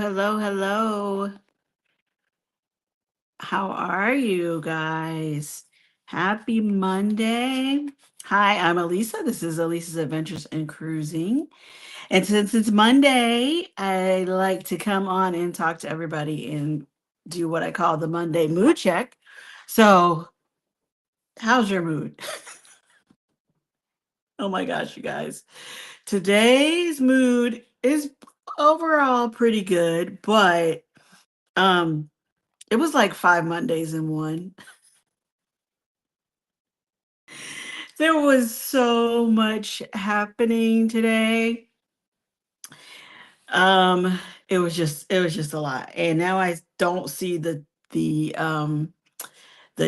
hello, hello. How are you guys? Happy Monday. Hi, I'm Alisa. This is Alisa's Adventures in Cruising. And since it's Monday, I like to come on and talk to everybody and do what I call the Monday mood check. So, how's your mood? Oh my gosh, you guys. Today's mood is overall pretty good, but um it was like 5 Mondays in one. There was so much happening today. Um, it was just a lot. And now I don't see the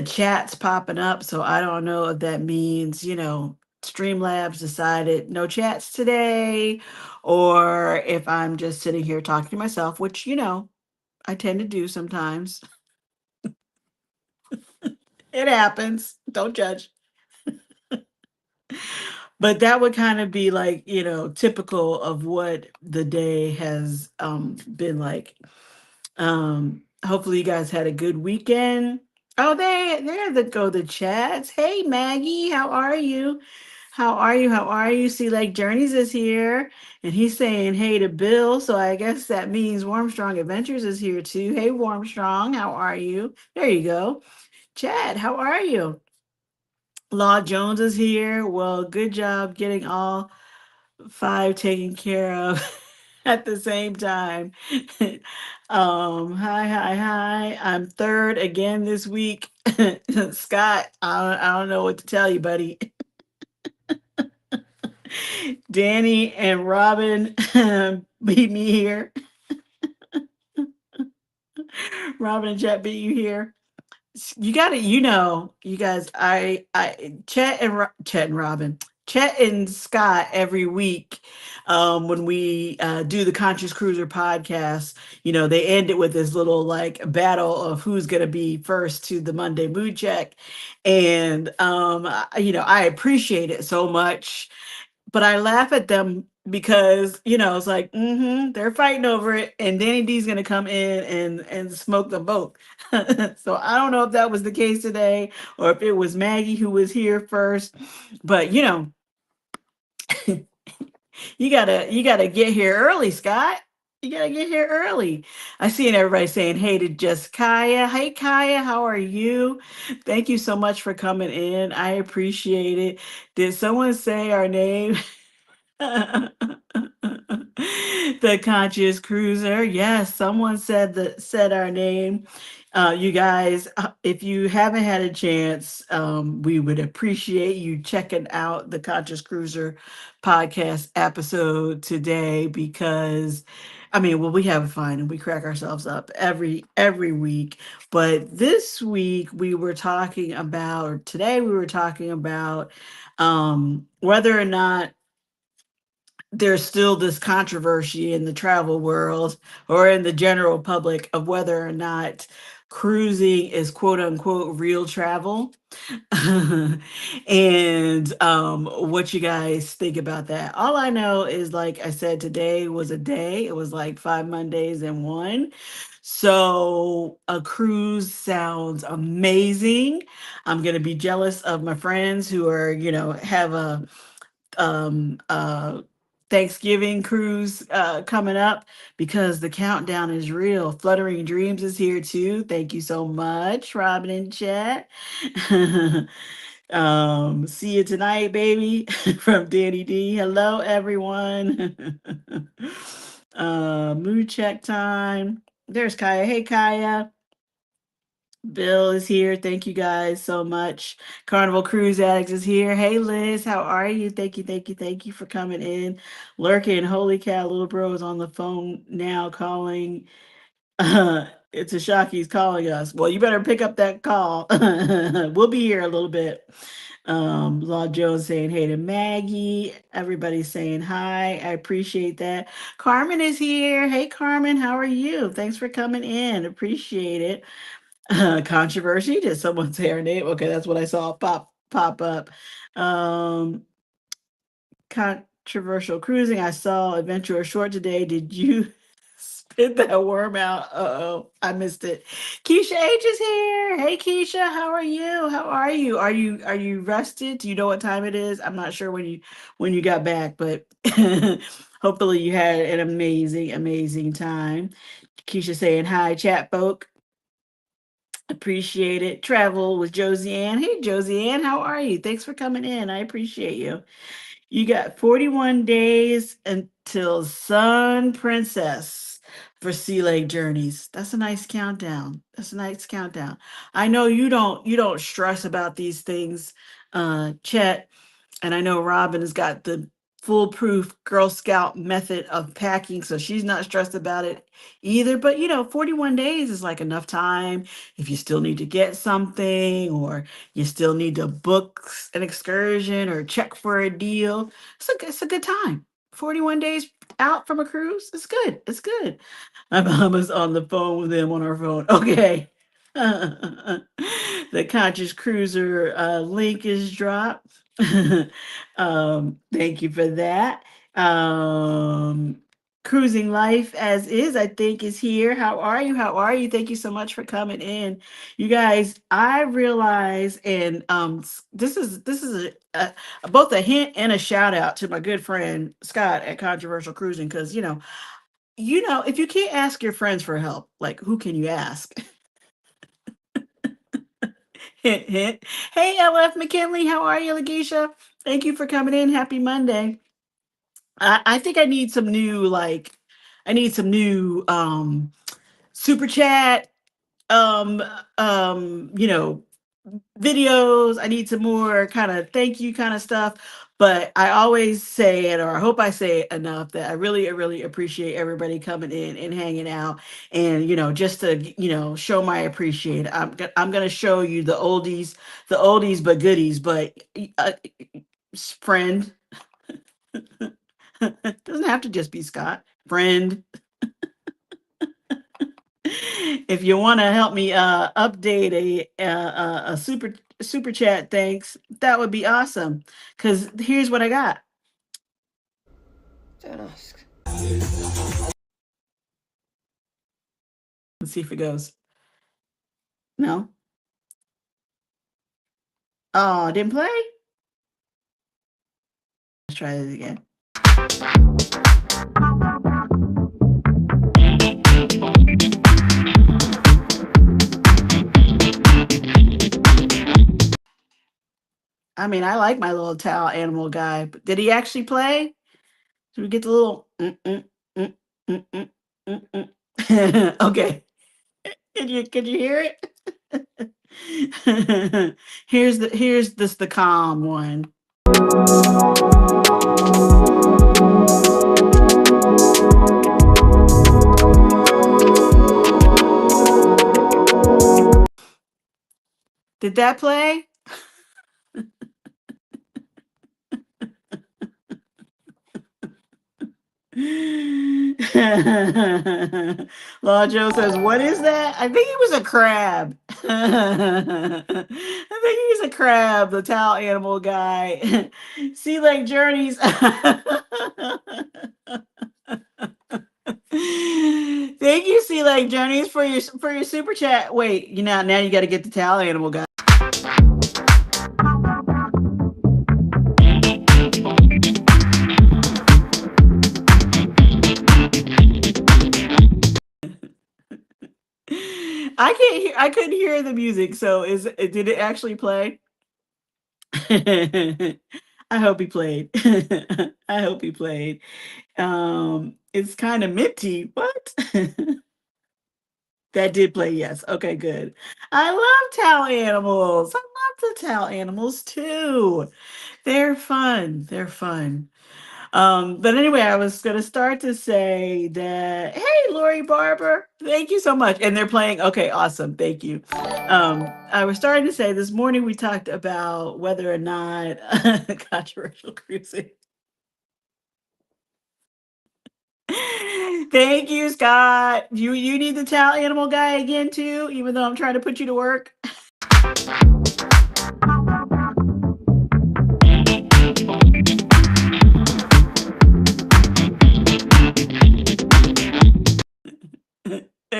chats popping up, so I don't know if that means, Streamlabs decided no chats today, or if I'm just sitting here talking to myself, which, I tend to do sometimes. It happens. Don't judge. But that would kind of be like, typical of what the day has been like. Hopefully you guys had a good weekend. Oh, there that go the chats. Hey Maggie, how are you? How are you? How are you? See, like Journeys is here and he's saying hey to Bill. So I guess that means Warmstrong Adventures is here too. Hey Warmstrong, how are you? There you go. Chad, how are you? Law Jones is here. Well, good job getting all five taken care of at the same time. Hi. I'm third again this week. Scott, I don't know what to tell you, buddy. Danny and Robin beat me here. Robin and Chet beat you here. You got to, you guys. Chet and Robin, Chet and Scott every week. When we do the Conscious Cruiser podcast, they end it with this little like battle of who's going to be first to the Monday mood check, and I appreciate it so much, but I laugh at them because it's like they're fighting over it, and Danny D's gonna come in and smoke them both. So I don't know if that was the case today or if it was Maggie who was here first, but you gotta get here early, Scott. You gotta get here early. I seen everybody saying hey to just Kaya. Hey Kaya, how are you? Thank you so much for coming in. I appreciate it. Did someone say our name? The conscious cruiser. Yes, someone said our name. You guys, if you haven't had a chance, we would appreciate you checking out the Conscious Cruiser podcast episode today because I mean, well, we have fun and we crack ourselves up every week. But this week we were talking about, or today we were talking about whether or not there's still this controversy in the travel world or in the general public of whether or not cruising is quote unquote real travel. And what you guys think about that. All I know is, like I said, today was a day. It was like 5 Mondays in one. So a cruise sounds amazing. I'm gonna be jealous of my friends who are, have a Thanksgiving cruise coming up because the countdown is real. Fluttering Dreams is here too. Thank you so much, Robin and Chat. See you tonight, baby, from Danny D. Hello, everyone. Mood check time. There's Kaya. Hey, Kaya. Bill is here. Thank you guys so much. Carnival Cruise Addicts is here. Hey Liz, how are you? Thank you for coming in. Lurking. Holy cow, little bro is on the phone now calling. It's a shock he's calling us. Well, you better pick up that call. We'll be here a little bit. Law Joe's saying hey to Maggie. Everybody's saying hi. I appreciate that. Carmen is here. Hey Carmen, how are you? Thanks for coming in. Appreciate it. Controversy. Did someone say her name? Okay, that's what I saw pop up. Um, Controversial cruising. I saw Adventure Short today. Did you Hit that worm out. Uh-oh, I missed it. Keisha H is here. Hey Keisha, how are you? How are you? Are you rested? Do you know what time it is? I'm not sure when you got back, but hopefully you had an amazing, amazing time. Keisha saying hi, chat folk. Appreciate it. Travel with Josie Ann. Hey Josie Ann, how are you? Thanks for coming in. I appreciate you. You got 41 days until Sun Princess for Sea Lake Journeys. That's a nice countdown. That's a nice countdown. I know you don't stress about these things, Chet, and I know Robin has got the foolproof Girl Scout method of packing, so she's not stressed about it either. But 41 days is like enough time if you still need to get something or you still need to book an excursion or check for a deal. It's a good time. 41 days out from a cruise. It's good. It's good. My mom is on the phone with him on our phone. Okay. The Conscious Cruiser link is dropped. Thank you for that. Um, Cruising Life as is, I think, is here. How are you? How are you? Thank you so much for coming in. You guys, I realize, and this is both a hint and a shout out to my good friend Scott at Controversial Cruising, because if you can't ask your friends for help, like who can you ask? Hint, hint. Hey, LF McKinley, how are you, Lakeisha? Thank you for coming in. Happy Monday. I think I need some new super chat um you know videos. I need some more kind of thank you kind of stuff. But I always say it, or I hope I say it enough, that I really appreciate everybody coming in and hanging out. And just to show my appreciation, I'm gonna show you the oldies but goodies. But uh, friend, doesn't have to just be Scott. Friend, if you want to help me update a super chat, thanks. That would be awesome. Cause here's what I got. Don't ask. Let's see if it goes. No. Oh, didn't play. Let's try this again. I mean, I like my little towel animal guy, but did he actually play? Did we get the little mm, mm, mm? Okay. Could you hear it? Here's the calm one. Did that play? Law Joe says, "What is that?" I think he was a crab. I think he's a crab, the towel animal guy. Sea Lake Journeys. Thank you, Sea Lake Journeys, for your super chat. Wait, now you got to get the towel animal guy. I couldn't hear the music. So did it actually play? I hope he played. I hope he played. It's kind of minty. What? That did play, yes. Okay, good. I love towel animals. I love the towel animals too. They're fun. They're fun. But anyway, I was gonna start to say that, hey, Lori Barber, thank you so much. And they're playing. Okay, awesome. Thank you. I was starting to say this morning we talked about whether or not controversial cruising. Thank you, Scott. You need the towel animal guy again too, even though I'm trying to put you to work.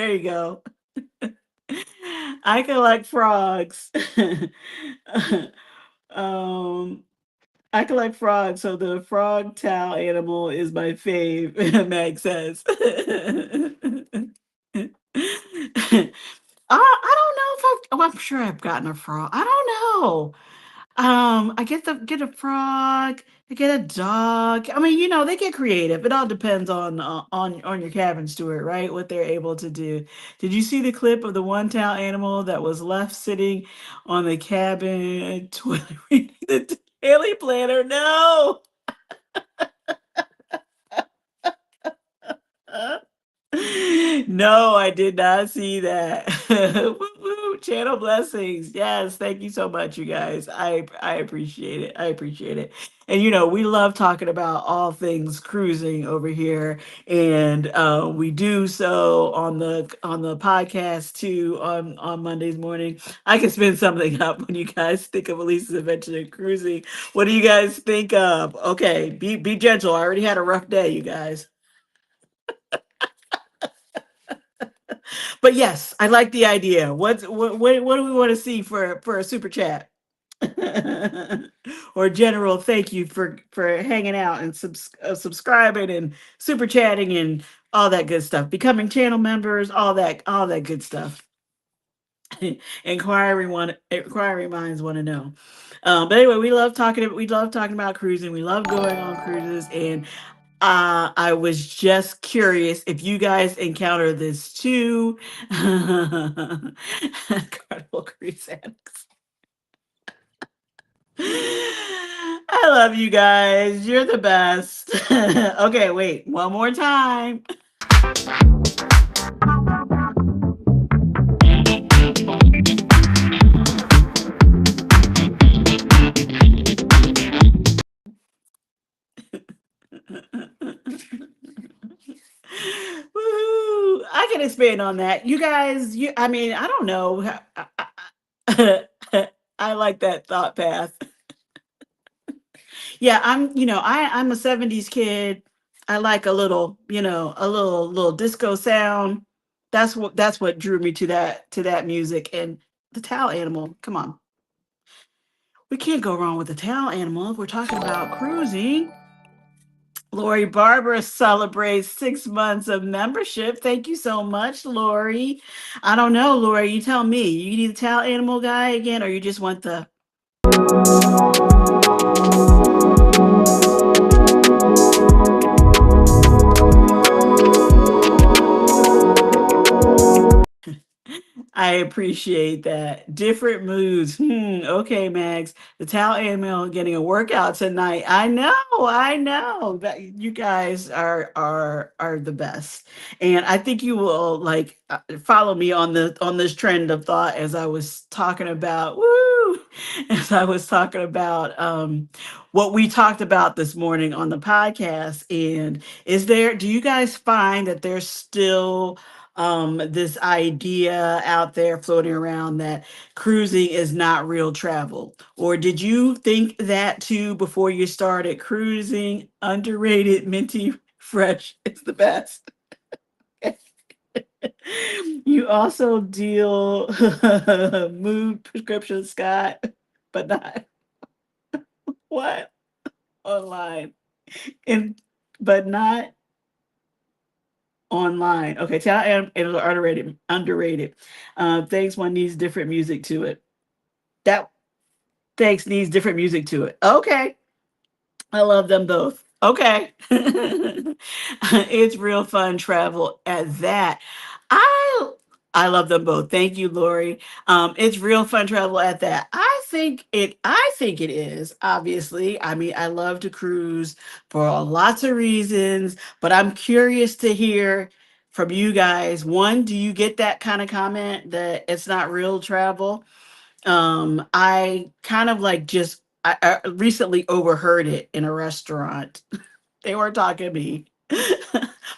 There you go. I collect frogs. um, I collect frogs, so the frog towel animal is my fave, Meg says. I don't know if I've, oh, I'm sure I've gotten a frog. I don't know. I get a frog, I get a dog. I mean, they get creative. It all depends on your cabin steward, right? What they're able to do. Did you see the clip of the one town animal that was left sitting on the cabin toilet reading the daily planner? No. No, I did not see that. Woo, woo, channel blessings. Yes, thank you so much, you guys. I appreciate it. I appreciate it. And we love talking about all things cruising over here, and we do so on the podcast too on Mondays morning. I can spin something up when you guys think of Elisa's Adventure in Cruising. What do you guys think of? Okay, be gentle. I already had a rough day, you guys. But yes, I like the idea. What do we want to see for a super chat? Or general thank you for hanging out and subscribing and super chatting and all that good stuff, becoming channel members, all that good stuff. Inquiry minds want to know. But anyway, we love talking about cruising. We love going on cruises, and I was just curious if you guys encounter this too. Carnival cruise addicts. I love you guys. You're the best. Okay, wait, one more time. Woohoo! I can expand on that. You guys, I mean, I don't know. I like that thought path. Yeah, I'm a 70s kid. I like a little disco sound. That's what drew me to that music and the towel animal. Come on. We can't go wrong with the towel animal if we're talking about cruising. Lori Barber celebrates 6 months of membership. Thank you so much, Lori. I don't know, Lori. You tell me. You need the towel animal guy again, or you just want the I appreciate that. Different moods. Okay, Max. The towel animal getting a workout tonight. I know that you guys are the best. And I think you will follow me on this trend of thought as I was talking about as I was talking about what we talked about this morning on the podcast. And do you guys find that there's still this idea out there floating around that cruising is not real travel? Or did you think that too before you started cruising? Underrated, minty, fresh. It's the best. You also deal mood prescription, Scott, but not what? Online. And but not online. Okay, tell it was underrated. Thanks one needs different music to it. That thanks needs different music to it. Okay. I love them both. Okay. It's real fun travel at that. I I love them both. Thank you, Lori. It's real fun travel at that. I think it is, obviously. I mean, I love to cruise for lots of reasons, but I'm curious to hear from you guys. One, do you get that kind of comment that it's not real travel? I kind of just I recently overheard it in a restaurant. They weren't talking to me,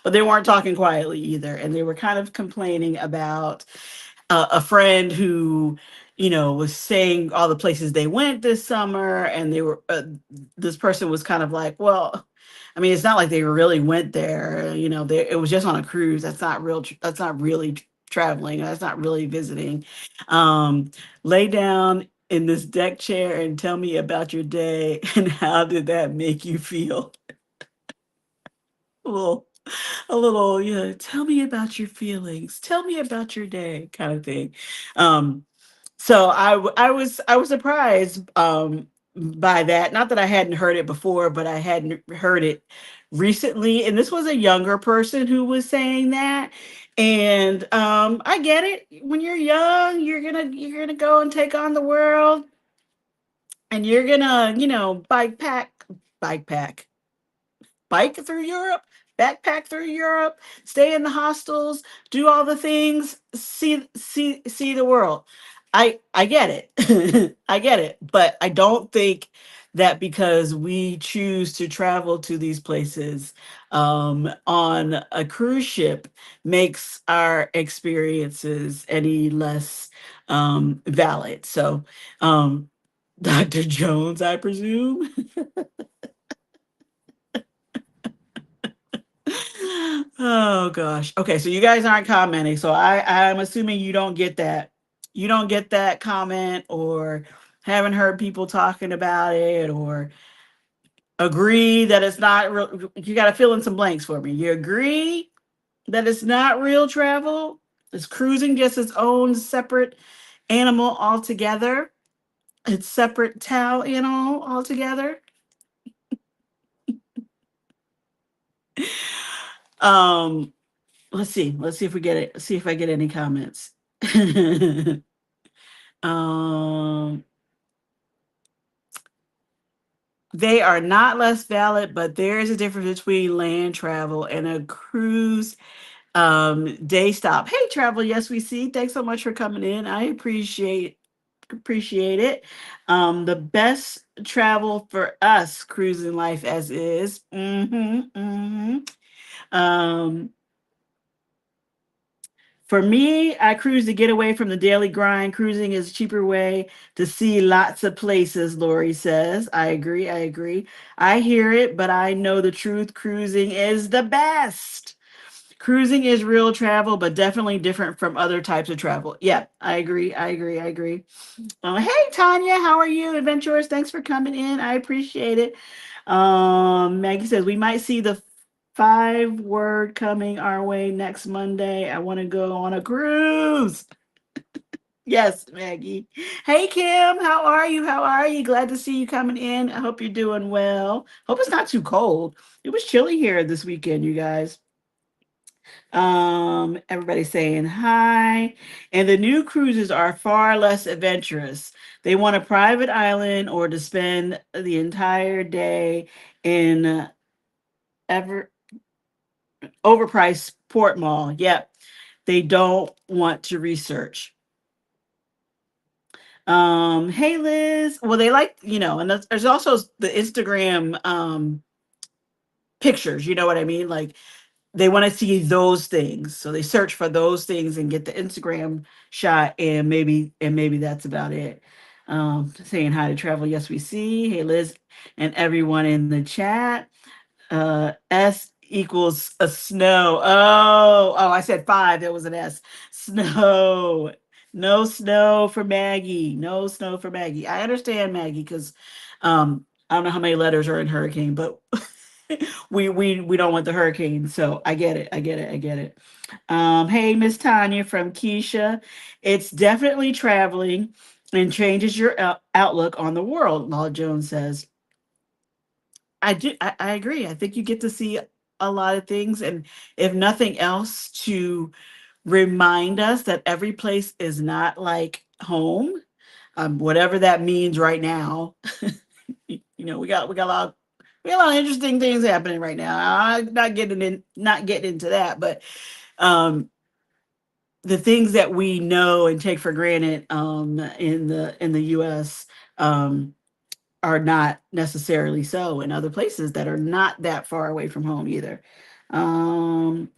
but they weren't talking quietly either, and they were kind of complaining about a friend who was saying all the places they went this summer, and this person was kind of like, well, I mean, it's not like they really went there. It was just on a cruise. That's not real. That's not really traveling. That's not really visiting. Um, Lay down in this deck chair and tell me about your day and how did that make you feel? A little, a little, yeah. Tell me about your feelings. Tell me about your day, kind of thing. Um, so I was surprised by that. Not that I hadn't heard it before, but I hadn't heard it recently. And this was a younger person who was saying that. And I get it. When you're young, you're gonna go and take on the world, and you're gonna bike pack bike through Europe, backpack through Europe, stay in the hostels, do all the things, see the world. I get it. I get it, but I don't think that because we choose to travel to these places on a cruise ship makes our experiences any less valid. So, Dr. Jones, I presume. Oh gosh. Okay, so you guys aren't commenting. So I'm assuming you don't get that. You don't get that comment or haven't heard people talking about it or agree that it's not real. You got to fill in some blanks for me. You agree that it's not real travel? Is cruising just its own separate animal altogether? It's separate towel animal altogether? Um let's see. Let's see if we get it. See if I get any comments. um, they are not less valid, but there is a difference between land travel and a cruise day stop. Hey, travel. Yes, we see. Thanks so much for coming in. I appreciate it. The best travel for us, cruising life as is. Um, For me, I cruise to get away from the daily grind. Cruising is a cheaper way to see lots of places, Lori says. I agree. I agree. I hear it, but I know the truth. Cruising is the best. Cruising is real travel, but definitely different from other types of travel. Yeah, I agree. I agree. I agree. Hey, Tanya, how are you, adventurers? Thanks for coming in. I appreciate it. Maggie says we might see the 5 word coming our way next Monday. I want to go on a cruise. Yes, Maggie. Hey, Kim, how are you? How are you? Glad to see you coming in. I hope you're doing well. Hope it's not too cold. It was chilly here this weekend, you guys. Everybody saying hi. And the new cruises are far less adventurous. They want a private island or to spend the entire day in ever overpriced port mall. Yep. They don't want to research. Hey Liz. Well, they like, and there's also the Instagram pictures, you know what I mean? Like they want to see those things. So they search for those things and get the Instagram shot and maybe that's about it. Saying hi to travel. Yes, we see. Hey Liz and everyone in the chat. S equals a snow. Oh, I said 5. There was an S. Snow. No snow for Maggie. No snow for Maggie. I understand Maggie because I don't know how many letters are in hurricane, but we don't want the hurricane. So I get it. I get it. I get it. Hey, Miss Tanya from Keisha. It's definitely traveling and changes your outlook on the world, Law Jones says. I do. I agree. I think you get to see a lot of things, and if nothing else, to remind us that every place is not like home, whatever that means right now. We got a lot. We got a lot of interesting things happening right now. I'm not getting into that, but um, the things that we know and take for granted in the U.S. Um, are not necessarily so in other places that are not that far away from home either. Um,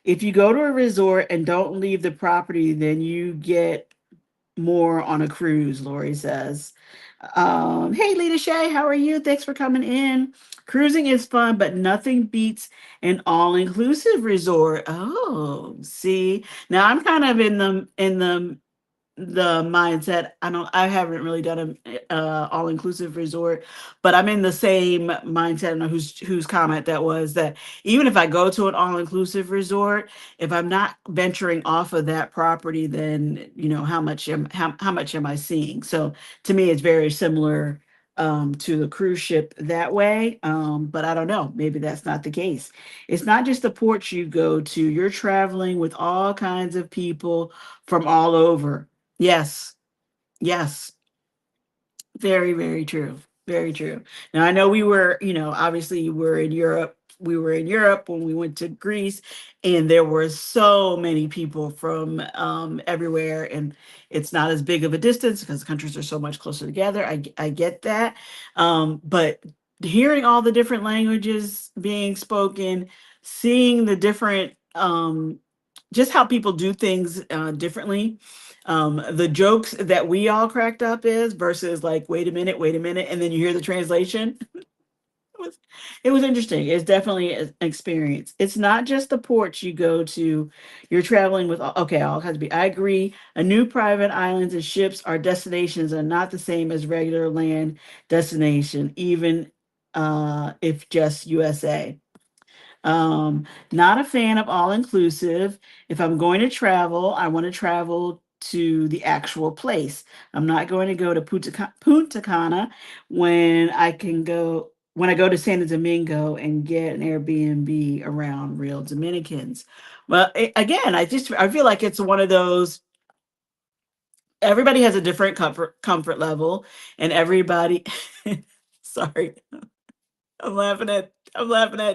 if you go to a resort and don't leave the property, then you get more on a cruise, Lori says. Hey, Lita Shay, how are you? Thanks for coming in. Cruising is fun, but nothing beats an all-inclusive resort. Oh, see, now I'm kind of in the mindset. I haven't really done a all inclusive resort, but I'm in the same mindset. I don't know whose comment that was, that even if I go to an all inclusive resort, if I'm not venturing off of that property, then how much am I seeing? So to me, it's very similar to the cruise ship that way. But I don't know. Maybe that's not the case. It's not just the ports you go to. You're traveling with all kinds of people from all over. Yes. Yes. Very, very true. Very true. Now I know obviously we're in Europe. We were in Europe when we went to Greece, and there were so many people from everywhere, and it's not as big of a distance because the countries are so much closer together. I get that, but hearing all the different languages being spoken, seeing the different just how people do things differently, the jokes that we all cracked up is versus like, wait a minute, and then you hear the translation. was it was interesting. It's definitely an experience. It's not just the ports you go to. You're traveling with okay, all kinds of people. I agree. A new private islands and ships are destinations are not the same as regular land destination, even if just USA. Not a fan of all inclusive. If I'm going to travel, I want to travel to the actual place. I'm not going to go to Punta Cana when I go to Santo Domingo and get an Airbnb around real Dominicans. Well, again, I feel like it's one of those. Everybody has a different comfort level, and everybody. Sorry, I'm laughing at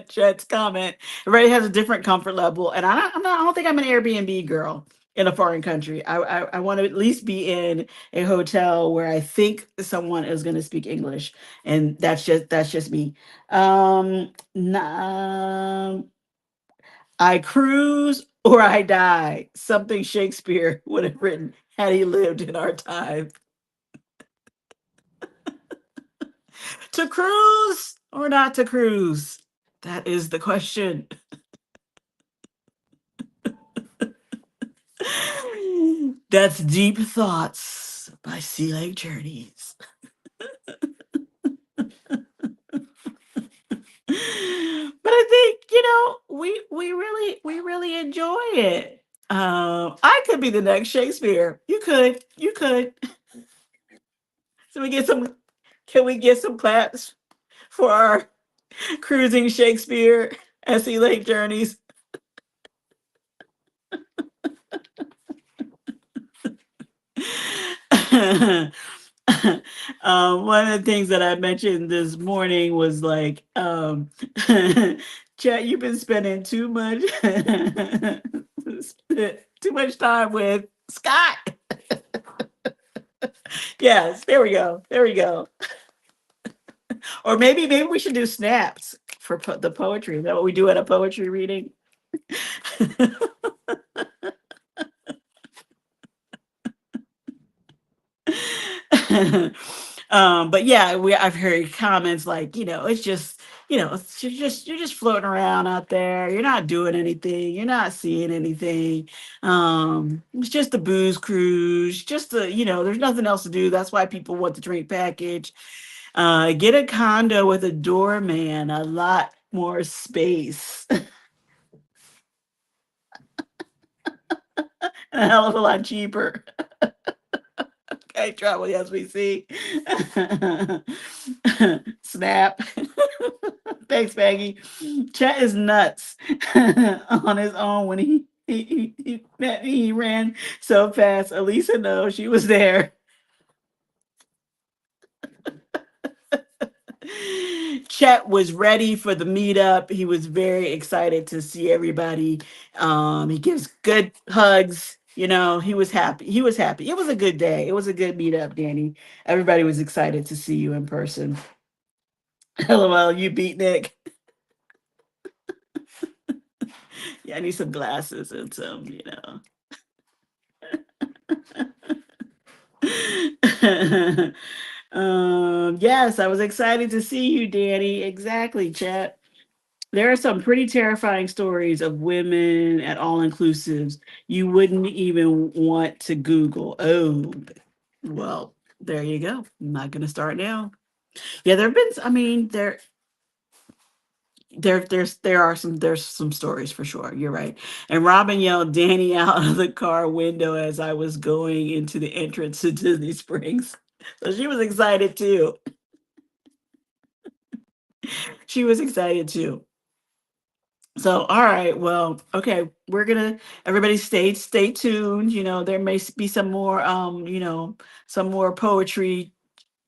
Chet's comment. Everybody has a different comfort level, and I don't think I'm an Airbnb girl in a foreign country. I want to at least be in a hotel where I think someone is going to speak English, and that's just me. I cruise or I die. Something Shakespeare would have written had he lived in our time. To cruise or not to cruise? That is the question. That's Deep Thoughts by Sea Lake Journeys. But I think, we really enjoy it. I could be the next Shakespeare. You could. So we get some. Can we get some claps for our cruising Shakespeare at Sea Lake Journeys? One of the things that I mentioned this morning was like, Chat, you've been spending too much time with Scott. Yes, there we go. There we go. Or maybe we should do snaps for the poetry. Is that what we do at a poetry reading? But yeah, I've heard comments like, it's just, you're just floating around out there. You're not doing anything. You're not seeing anything. It's just a booze cruise. There's nothing else to do. That's why people want the drink package. Get a condo with a doorman, a lot more space, a hell of a lot cheaper. Okay, travel as we see. Snap. Thanks, Maggie. Chet is nuts on his own when he ran so fast. Alisa knows she was there. Chet was ready for the meetup. He was very excited to see everybody. He gives good hugs. He was happy. He was happy. It was a good day. It was a good meetup, Danny. Everybody was excited to see you in person. LOL, you beat Nick. Yeah, I need some glasses and some. Yes, I was excited to see you, Danny. Exactly, chat. There are some pretty terrifying stories of women at all inclusives you wouldn't even want to Google. Oh, well, there you go. I'm not going to start now. Yeah, there have been. I mean, there's some stories for sure. You're right. And Robin yelled Danny out of the car window as I was going into the entrance to Disney Springs. So she was excited too. She was excited too. So, all right, well, okay, we're gonna everybody stay tuned. There may be some more some more poetry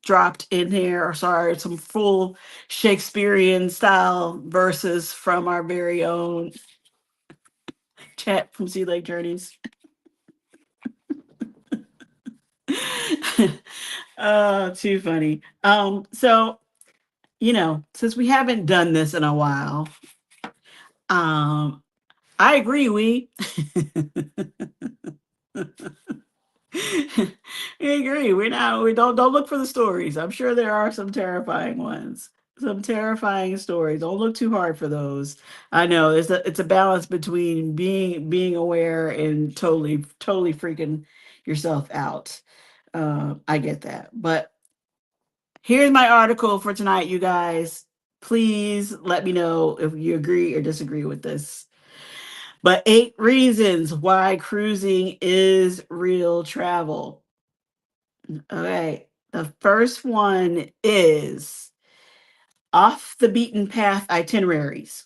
dropped in here, or sorry, some full Shakespearean style verses from our very own chat from Sea Lake Journeys. Too funny. So since we haven't done this in a while, um, I agree. We agree. We don't look for the stories. I'm sure there are some terrifying ones. Some terrifying stories. Don't look too hard for those. I know it's a balance between being aware and totally freaking yourself out. I get that. But here's my article for tonight, you guys. Please let me know if you agree or disagree with this. But 8 reasons why cruising is real travel. Okay. The first one is off the beaten path itineraries.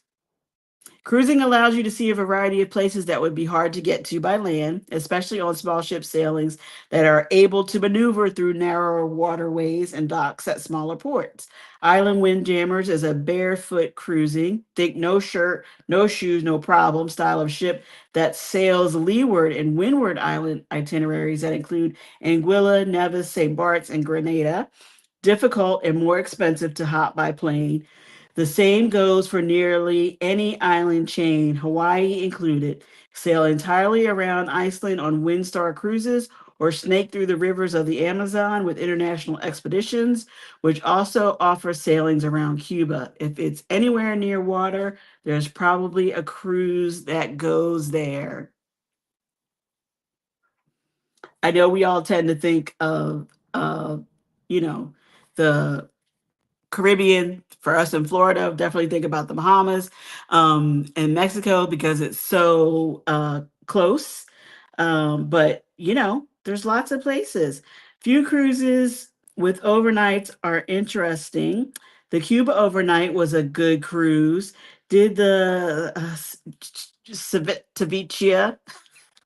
Cruising allows you to see a variety of places that would be hard to get to by land, especially on small ship sailings that are able to maneuver through narrower waterways and docks at smaller ports. Island Windjammers is a barefoot cruising, think no shirt, no shoes, no problem style of ship that sails leeward and windward island itineraries that include Anguilla, Nevis, St. Bart's, and Grenada. Difficult and more expensive to hop by plane. The same goes for nearly any island chain, Hawaii included. Sail entirely around Iceland on Windstar cruises or snake through the rivers of the Amazon with international expeditions, which also offer sailings around Cuba. If it's anywhere near water, there's probably a cruise that goes there. I know we all tend to think of, you know, the Caribbean. For us in Florida, definitely think about the Bahamas and Mexico because it's so close. But there's lots of places. Few cruises with overnights are interesting. The Cuba overnight was a good cruise. Did the Civitavecchia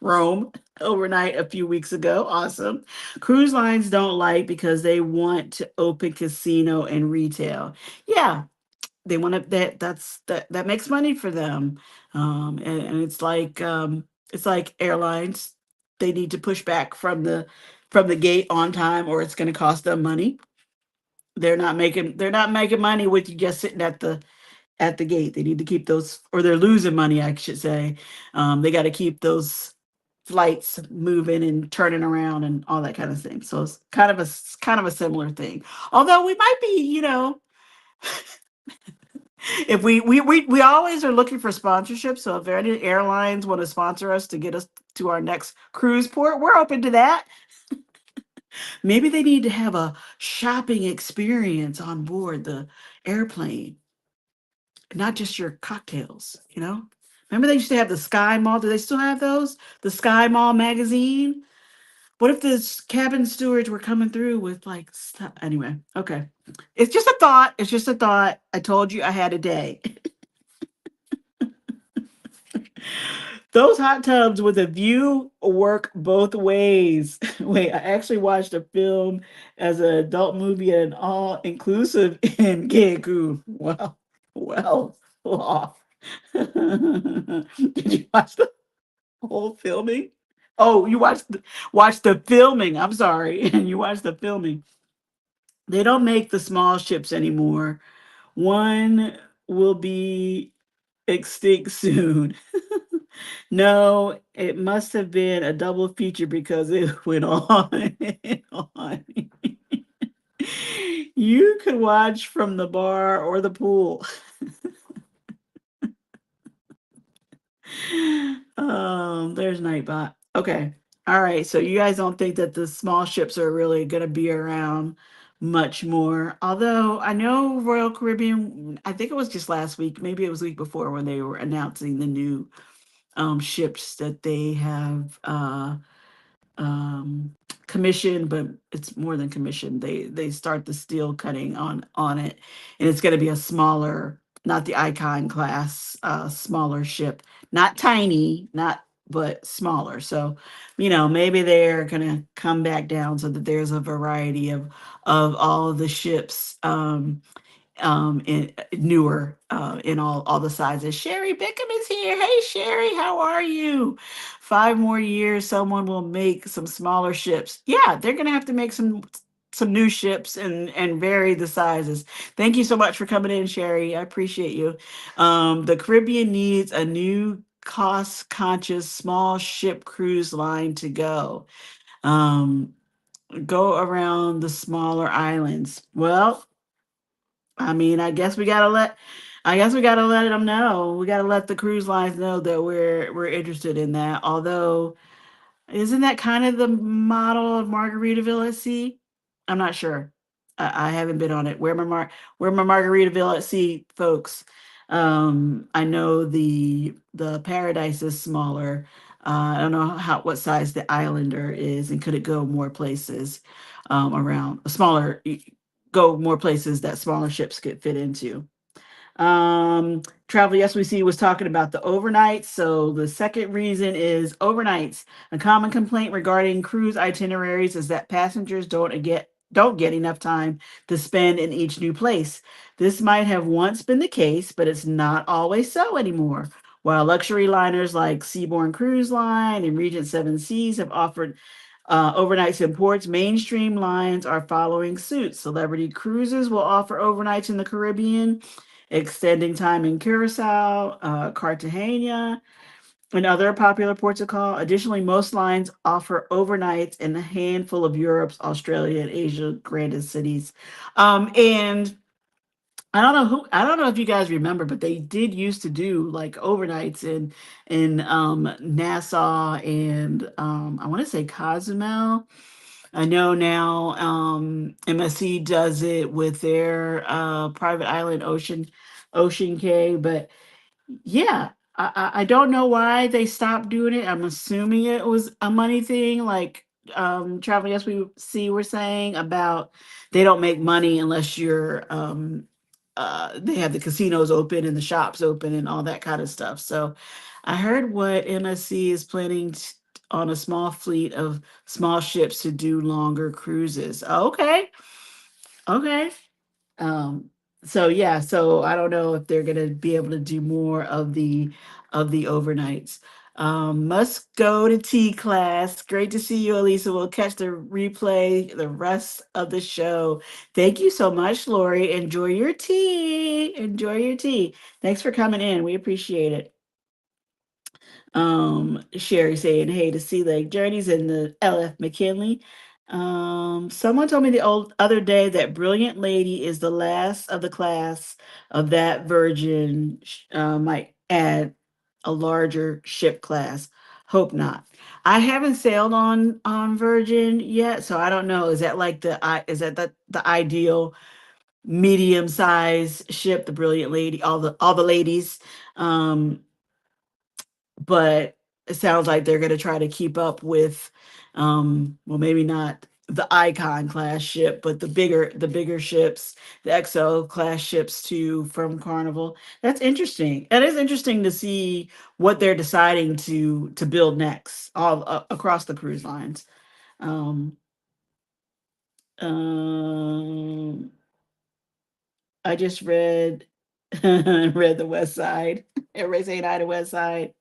Rome overnight a few weeks ago. Awesome. Cruise lines don't like because they want to open casino and retail. Yeah, they want to that makes money for them. And it's like airlines. They need to push back from the gate on time or it's going to cost them money. They're not making money with you just sitting at the gate. They need to keep those, or they're losing money, I should say. They got to keep those flights moving and turning around and all that kind of thing. So it's kind of a similar thing. Although we might be, if we always are looking for sponsorship. So if any airlines want to sponsor us to get us to our next cruise port, we're open to that. Maybe they need to have a shopping experience on board the airplane, not just your cocktails. Remember they used to have the Sky Mall? Do they still have those? The Sky Mall magazine? What if the cabin stewards were coming through with like stuff? Anyway, okay. It's just a thought. It's just a thought. I told you I had a day. Those hot tubs with a view work both ways. Wait, I actually watched a film as an adult movie at an all inclusive in Cancun. Wow. Well, law. Did you watch the whole filming? Oh, you watched the filming. I'm sorry. And you watched the filming. They don't make the small ships anymore. One will be extinct soon. No, it must have been a double feature because it went on and on. You could watch from the bar or the pool. There's Nightbot. Okay. All right. So you guys don't think that the small ships are really going to be around much more. Although I know Royal Caribbean, I think it was just last week, maybe it was the week before when they were announcing the new ships that they have um commission, but it's more than commission. They start the steel cutting on it, and it's going to be a smaller, not the Icon class, smaller ship, not tiny, not but smaller. So maybe they're going to come back down so that there's a variety of all of the ships, in newer, in all the sizes. Sherry Bickham is here. Hey Sherry, how are you? 5 more years, someone will make some smaller ships. Yeah, they're gonna have to make some new ships and vary the sizes. Thank you so much for coming in, Sherry. I appreciate you. The Caribbean needs a new cost conscious small ship cruise line to um go around the smaller islands. Well, I mean, I guess we gotta let them know. We gotta let the cruise lines know that we're interested in that. Although, isn't that kind of the model of Margaritaville at Sea? I'm not sure. I haven't been on it. Where my Margaritaville at Sea, folks? I know the Paradise is smaller. I don't know what size the Islander is, and could it go more places around go more places that smaller ships could fit into. Travel Yes We See was talking about the overnights. So the second reason is overnights. A common complaint regarding cruise itineraries is that passengers don't get enough time to spend in each new place. This might have once been the case, but it's not always so anymore. While luxury liners like Seabourn Cruise Line and Regent Seven Seas have offered overnights in ports, mainstream lines are following suit. Celebrity Cruises will offer overnights in the Caribbean, extending time in Curacao, Cartagena, and other popular ports of call. Additionally, most lines offer overnights in a handful of Europe's, Australia, and Asia grandest cities. And I don't know if you guys remember, but they did used to do like overnights in Nassau and I want to say Cozumel. I know now MSC does it with their private island Ocean Cay, but yeah, I don't know why they stopped doing it. I'm assuming it was a money thing, like Travel Yes We See we're saying about they don't make money unless you're they have the casinos open and the shops open and all that kind of stuff. So I heard what MSC is planning on a small fleet of small ships to do longer cruises. Okay. Okay. Um, so yeah, so I don't know if they're gonna be able to do more of the overnights. Must go to tea class. Great to see you, Alisa. We'll catch the replay the rest of the show. Thank you so much, Lori. Enjoy your tea. Enjoy your tea. Thanks for coming in. We appreciate it. Sherry saying, hey, to Sea Lake Journeys and the LF McKinley. Someone told me the old other day that Brilliant Lady is the last of the class of that Virgin might add a larger ship class. Hope not. I haven't sailed on Virgin yet, so I don't know. Is that like is that the ideal medium size ship, the Brilliant Lady, all the ladies? Um, but it sounds like they're going to try to keep up with well, maybe not the Icon class ship, but the bigger ships, the XO class ships too from Carnival. That's interesting. It is interesting to see what they're deciding to build next all across the cruise lines. um um I just read read the West Side. Everybody saying hi to West Side.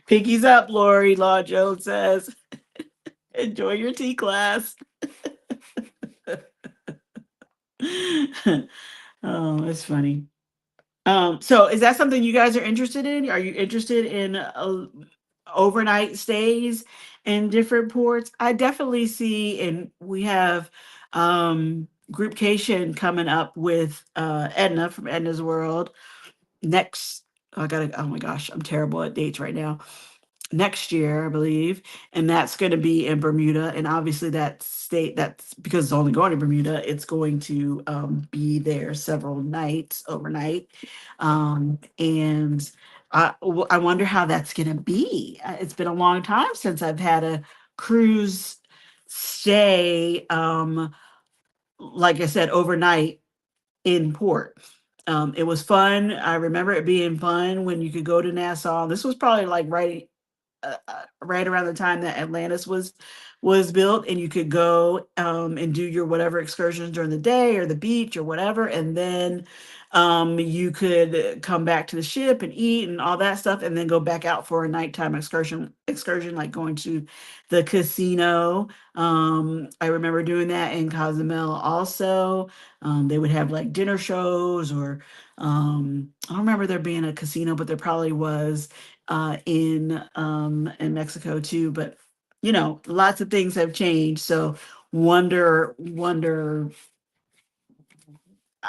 Pinkies up, Lori. Law Jones says. Enjoy your tea class. Oh, that's funny. So is that something you guys are interested in? Are you interested in overnight stays in different ports? I definitely see, and we have groupcation coming up with Edna from Edna's World next. I gotta. Oh my gosh, I'm terrible at dates right now. Next year, I believe, and that's going to be in Bermuda. And obviously, that state that's because it's only going to Bermuda. It's going to be there several nights overnight, and I wonder how that's going to be. It's been a long time since I've had a cruise stay. Like I said, overnight in port. It was fun. I remember it being fun when you could go to Nassau. This was probably like right around the time that Atlantis was built, and you could go and do your whatever excursions during the day or the beach or whatever, and then you could come back to the ship and eat and all that stuff, and then go back out for a nighttime excursion like going to the casino. I remember doing that in Cozumel also. They would have like dinner shows or I don't remember there being a casino, but there probably was in Mexico too. But lots of things have changed. So wonder.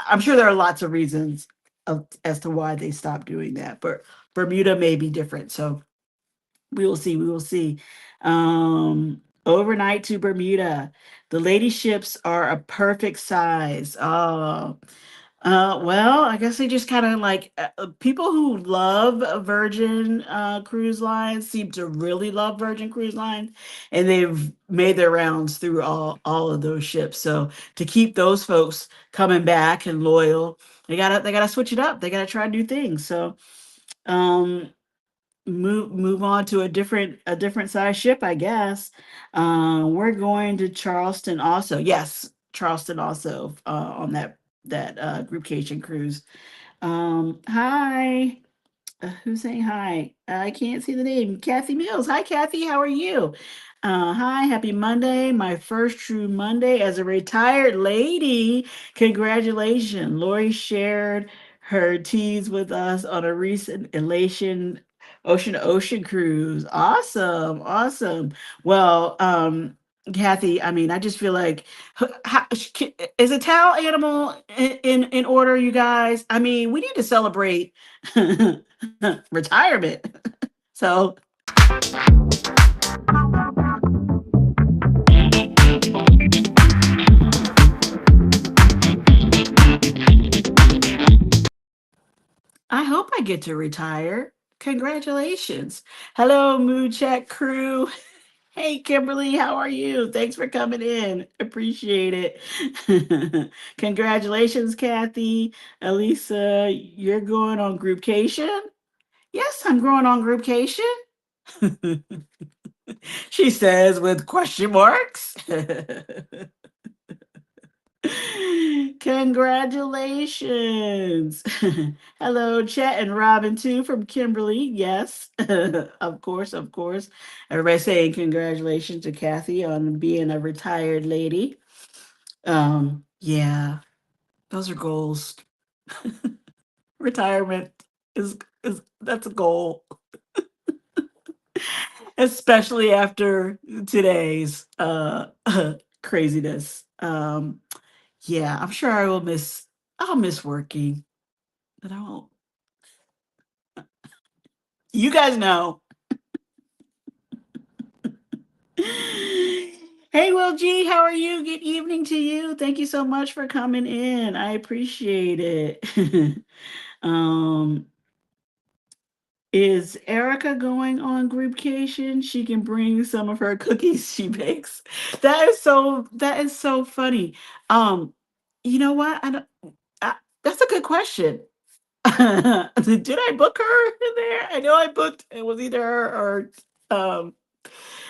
I'm sure there are lots of reasons as to why they stopped doing that. But Bermuda may be different. So we will see. We will see. Overnight to Bermuda. The lady ships are a perfect size. Oh, well, I guess they just kind of like people who love Virgin Cruise Lines seem to really love Virgin Cruise Lines, and they've made their rounds through all of those ships. So to keep those folks coming back and loyal, they gotta switch it up. They gotta try new things. So um, move on to a different size ship, I guess. We're going to Charleston also. Yes, Charleston also on that groupcation cruise. Hi. Who's saying hi? I can't see the name. Kathy Mills. Hi, Kathy. How are you? Hi, happy Monday. My first true Monday as a retired lady. Congratulations. Lori shared her teas with us on a recent Elation ocean to ocean cruise. Awesome. Awesome. Well, Kathy, I mean, I just feel like is a towel animal in order, you guys? I mean, we need to celebrate retirement. So I hope I get to retire. Congratulations. Hello, Mood Check crew. Hey, Kimberly, how are you? Thanks for coming in. Appreciate it. Congratulations, Kathy. Alisa, you're going on groupcation? Yes, I'm going on groupcation. She says with question marks. Congratulations. Hello, Chet and Robin too from Kimberly. Yes, of course, of course. Everybody saying congratulations to Kathy on being a retired lady. Yeah, those are goals. Retirement is that's a goal, especially after today's craziness. Yeah, I'm sure I'll miss working, but I won't. You guys know. Hey, Will G, how are you? Good evening to you. Thank you so much for coming in. I appreciate it. um, is Erica going on groupcation? She can bring some of her cookies she bakes. That is so funny. Um, you know what? That's a good question. Did I book her in there? I know I booked it was either her or um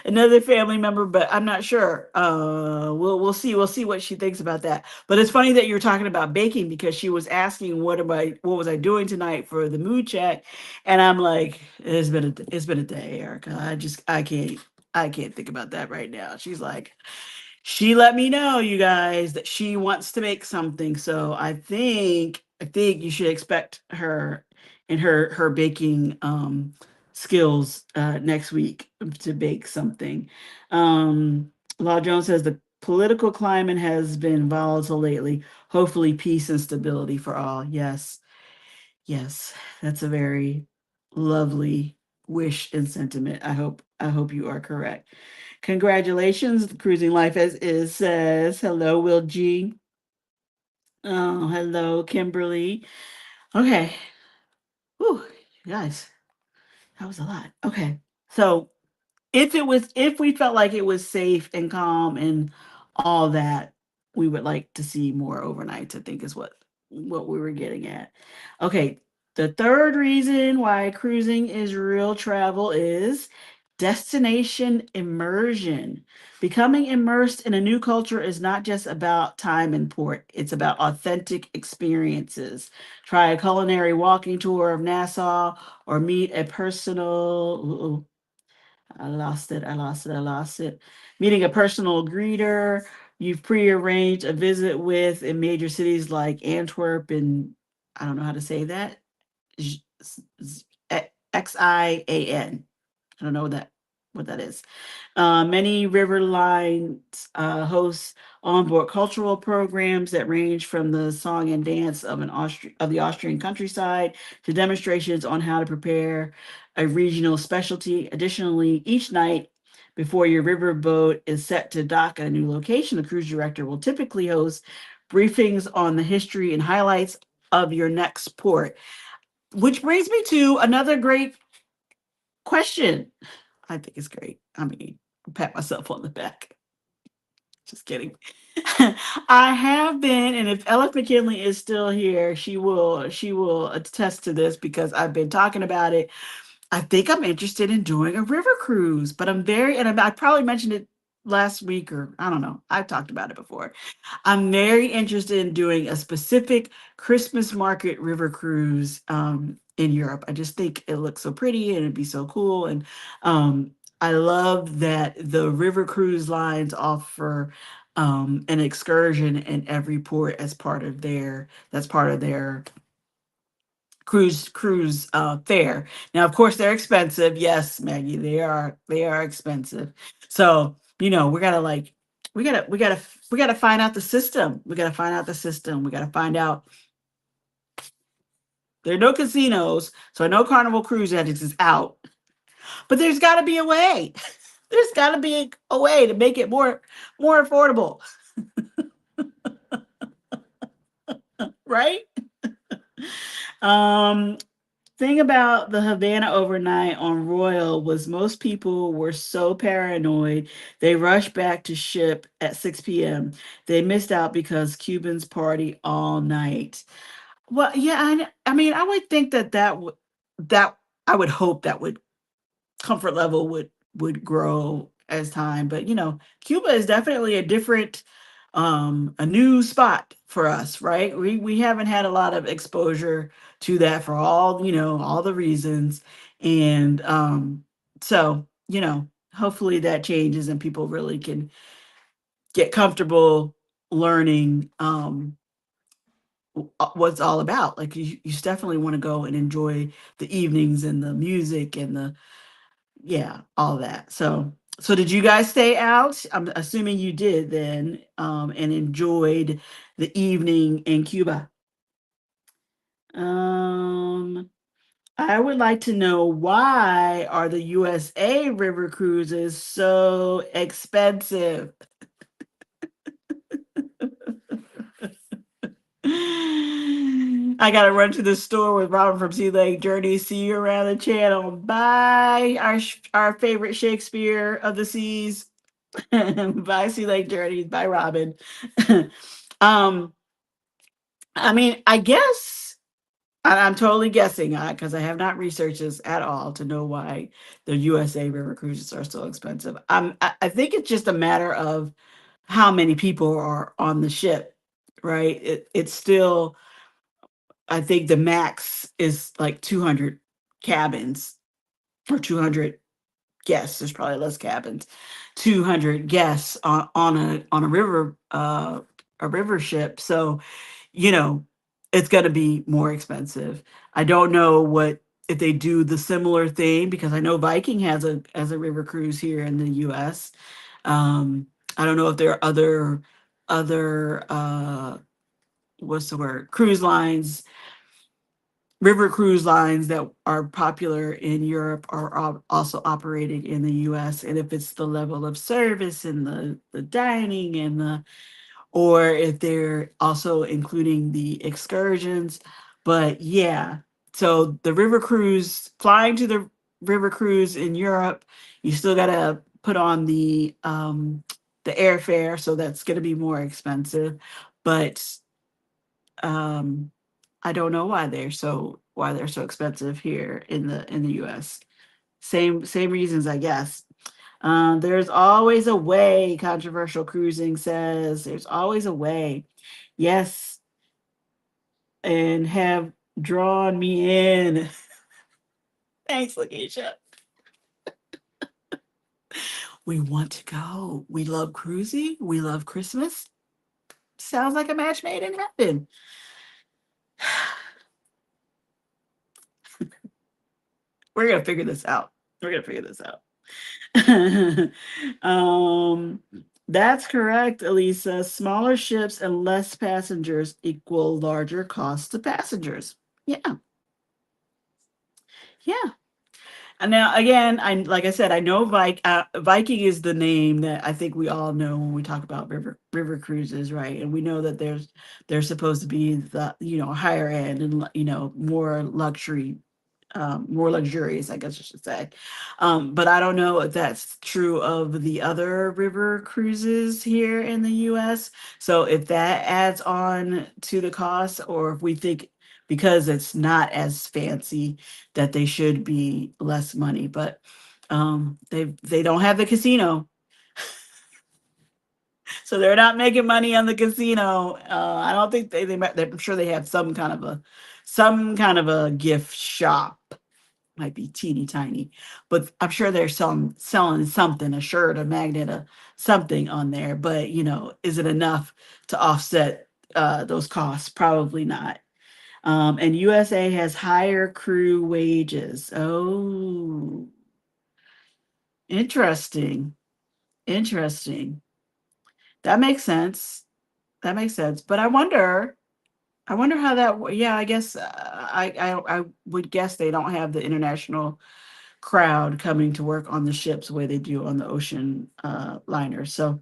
another family member, but I'm not sure. We'll see. We'll see what she thinks about that. But it's funny that you're talking about baking because she was asking what was I doing tonight for the mood check, and I'm like, it's been a day, Erica. I can't think about that right now. She's like, she let me know, you guys, that she wants to make something. So I think you should expect her and her baking skills next week to bake something. Law Jones says Political climate has been volatile lately. Hopefully, peace and stability for all. Yes, yes, that's a very lovely wish and sentiment. I hope you are correct. Congratulations, Cruising Life as is says. Hello, Will G. Oh, hello, Kimberly. Okay. Whew, you guys, that was a lot. Okay. So if we felt like it was safe and calm and all that, we would like to see more overnights, I think is what we were getting at. Okay, the third reason why cruising is real travel is destination immersion. Becoming immersed in a new culture is not just about time and port, it's about authentic experiences. Try a culinary walking tour of Nassau or meet a personal I lost it. I lost it. I lost it. Meeting a personal greeter. You've prearranged a visit with in major cities like Antwerp and I don't know how to say that. Xian. I don't know what that is. Many river lines host onboard cultural programs that range from the song and dance of the Austrian countryside to demonstrations on how to prepare a regional specialty. Additionally, each night before your river boat is set to dock at a new location, the cruise director will typically host briefings on the history and highlights of your next port. Which brings me to another great question. I think it's great. I mean, pat myself on the back. Just kidding. I have been, and if Ella McKinley is still here, she will attest to this because I've been talking about it. I think I'm interested in doing a river cruise, but I probably mentioned it last week or I don't know. I've talked about it before. I'm very interested in doing a specific Christmas market river cruise in Europe. I just think it looks so pretty and it'd be so cool. And I love that the river cruise lines offer an excursion in every port as part of their cruise fare. Now, of course, they're expensive. Yes, Maggie, they are expensive. So we gotta like we gotta find out the system. We gotta find out the system. We gotta find out there are no casinos, so I know Carnival Cruise Edits is out, but there's got to be a way. There's got to be a way to make it more affordable, right? Um, thing about the Havana overnight on Royal was most people were so paranoid they rushed back to ship at 6 p.m. They missed out because Cubans party all night. Well, yeah, I mean, I would think that I would hope that would comfort level would grow as time, but Cuba is definitely a new spot for us, right? We haven't had a lot of exposure to that for all the reasons. And so, hopefully that changes and people really can get comfortable learning what's all about. Like you definitely want to go and enjoy the evenings and the music and the yeah, all that. So did you guys stay out? I'm assuming you did then, and enjoyed the evening in Cuba. Um, I would like to know why are the USA river cruises so expensive? I gotta run to the store with Robin from Sea Lake Journey. See you around the channel. Bye, our favorite Shakespeare of the seas. Bye, Sea Lake Journeys. Bye, Robin. um, I mean, I guess I'm totally guessing because I have not researched this at all to know why the USA river cruises are so expensive. I think it's just a matter of how many people are on the ship, right? It's still, I think the max is like 200 cabins or 200 guests. There's probably less cabins. 200 guests on a river ship. So, you know, it's going to be more expensive. I don't know what if they do the similar thing because I know Viking has a river cruise here in the US. Um I don't know if there are other what's the word, cruise lines, river cruise lines that are popular in Europe are also operating in the US, and if it's the level of service and the dining and the, or if they're also including the excursions. But yeah, so the river cruise, flying to the river cruise in Europe, you still gotta put on the airfare, so that's gonna be more expensive. But um I don't know why they're so expensive here in the US. Same reasons, I guess. There's always a way, controversial cruising says. There's always a way. Yes, and have drawn me in. Thanks, Lakeisha. We want to go. We love cruising. We love Christmas. Sounds like a match made in heaven. We're gonna figure this out. We're gonna figure this out. um, that's correct, Alisa. Smaller ships and less passengers equal larger costs to passengers. Yeah, yeah. And now again, I like I said, I know Viking is the name that I think we all know when we talk about river cruises, right? And we know that they're supposed to be the, higher end and, more luxury, more luxurious, I guess I should say. But I don't know if that's true of the other river cruises here in the US. So if that adds on to the cost, or if we think because it's not as fancy that they should be less money. But they don't have the casino, so they're not making money on the casino. I don't think I'm sure they have some kind of a gift shop, might be teeny tiny, but I'm sure they're selling something, a shirt, a magnet, a something on there. But is it enough to offset those costs? Probably not. And USA has higher crew wages. Oh, interesting. Interesting. That makes sense. That makes sense. But I wonder how yeah, I guess I would guess they don't have the international crowd coming to work on the ships the way they do on the ocean liners. So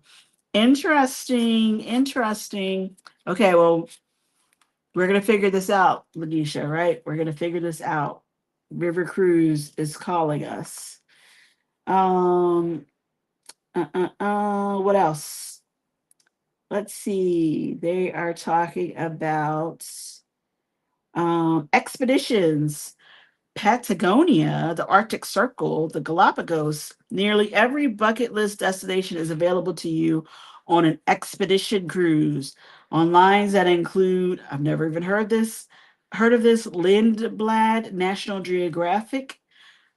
interesting, interesting. Okay, well, we're gonna figure this out, Lanisha, right? We're gonna figure this out. River Cruise is calling us. Um, what else? Let's see. They are talking about expeditions. Patagonia, the Arctic Circle, the Galapagos. Nearly every bucket list destination is available to you on an expedition cruise on lines that include, I've never even heard of this, Lindblad, National Geographic,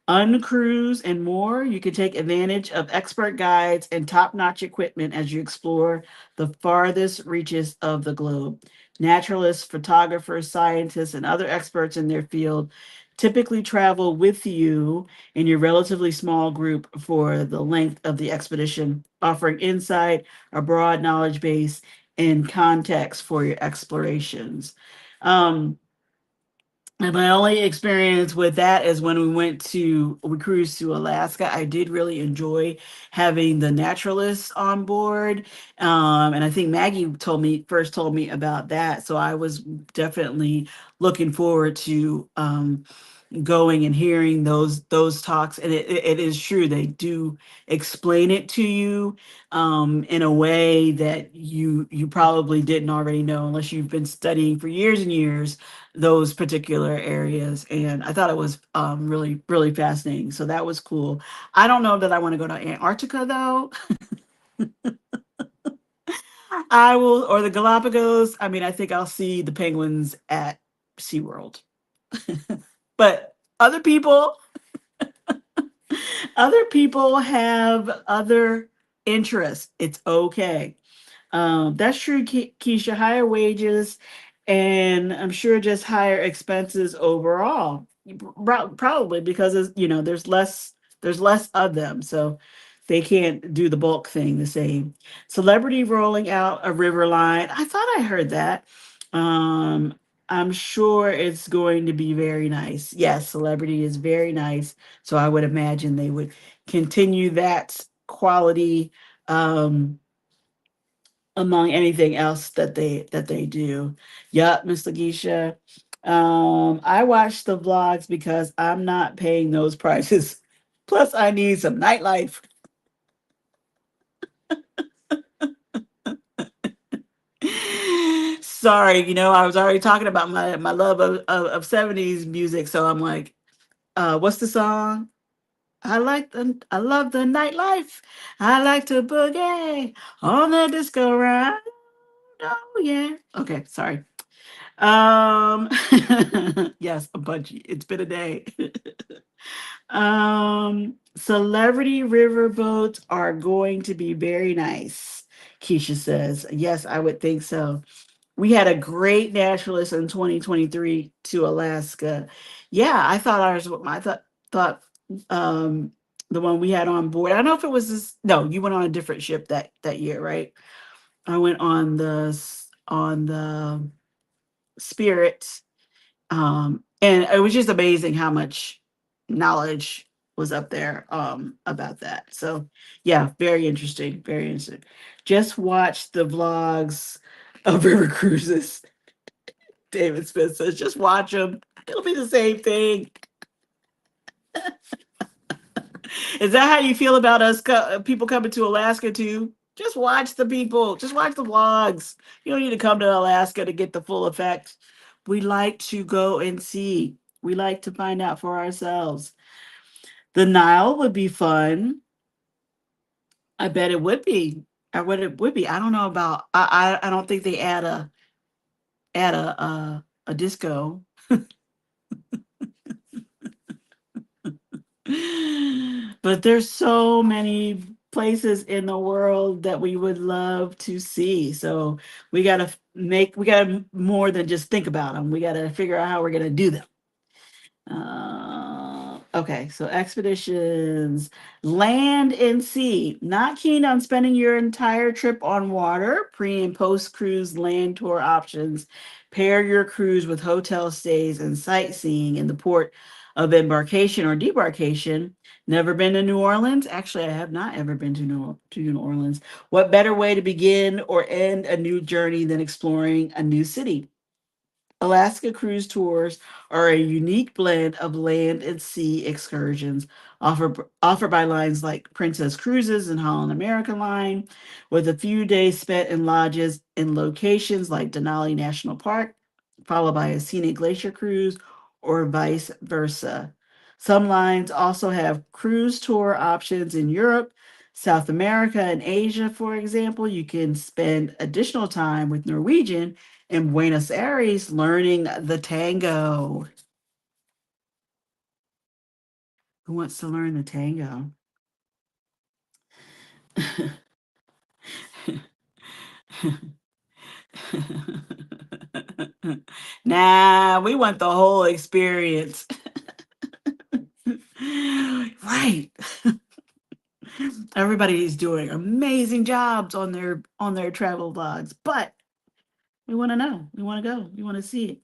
Uncruise, and more. You can take advantage of expert guides and top-notch equipment as you explore the farthest reaches of the globe. Naturalists, photographers, scientists, and other experts in their field typically travel with you in your relatively small group for the length of the expedition, offering insight, a broad knowledge base, and context for your explorations. Um, and my only experience with that is when we cruised to Alaska. I did really enjoy having the naturalists on board. And I think Maggie first told me about that. So I was definitely looking forward to going and hearing those talks. And it is true, they do explain it to you in a way that you probably didn't already know unless you've been studying for years and years those particular areas. And I thought it was really really fascinating, so that was cool. I don't know that I want to go to Antarctica though. I will, or the Galapagos. I mean, I think I'll see the penguins at SeaWorld. But other people have other interests. It's okay. That's true, Keisha. Higher wages, and I'm sure just higher expenses overall. Probably because there's less of them. So They can't do the bulk thing the same. Celebrity rolling out a river line. I thought I heard that. Um, I'm sure it's going to be very nice. Yes, celebrity is very nice. So I would imagine they would continue that quality among anything else that they do. Yup, Miss Lagisha. I watch the vlogs because I'm not paying those prices. Plus, I need some nightlife. Sorry, I was already talking about my love of 70s music, so I'm like, what's the song? I love the nightlife. I like to boogie on the disco round. Oh yeah. Okay, sorry. Um yes, a budgie. It's been a day. Celebrity riverboats are going to be very nice. Keisha says, yes, I would think so. We had a great naturalist in 2023 to Alaska. Yeah, I thought I thought um the one we had on board. I don't know if it was this. No, you went on a different ship that year, right? I went on the Spirit, and it was just amazing how much knowledge was up there about that. So yeah, very interesting, very interesting. Just watch the vlogs of river cruises. David Smith says, just watch them. It'll be the same thing. Is that how you feel about us, people coming to Alaska too? Just watch the people. Just watch the vlogs. You don't need to come to Alaska to get the full effect. We like to go and see. We like to find out for ourselves. The Nile would be fun. I bet it would be. It would be. I don't know about. I don't think they add a disco. But there's so many places in the world that we would love to see. So we gotta more than just think about them. We gotta figure out how we're gonna do them. Okay, so expeditions, land and sea. Not keen on spending your entire trip on water. Pre and post cruise land tour options. Pair your cruise with hotel stays and sightseeing in the port of embarkation or debarkation. Never been to New Orleans? Actually, I have not ever been to New Orleans. What better way to begin or end a new journey than exploring a new city? Alaska cruise tours are a unique blend of land and sea excursions offered by lines like Princess Cruises and Holland America Line, with a few days spent in lodges in locations like Denali National Park, followed by a scenic glacier cruise, or vice versa. Some lines also have cruise tour options in Europe, South America, and Asia, for example. You can spend additional time with Norwegian in Buenos Aires learning the tango. Who wants to learn the tango? Nah, we want the whole experience. Right. Everybody's doing amazing jobs on their travel vlogs, but we want to know. We want to go. We want to see it.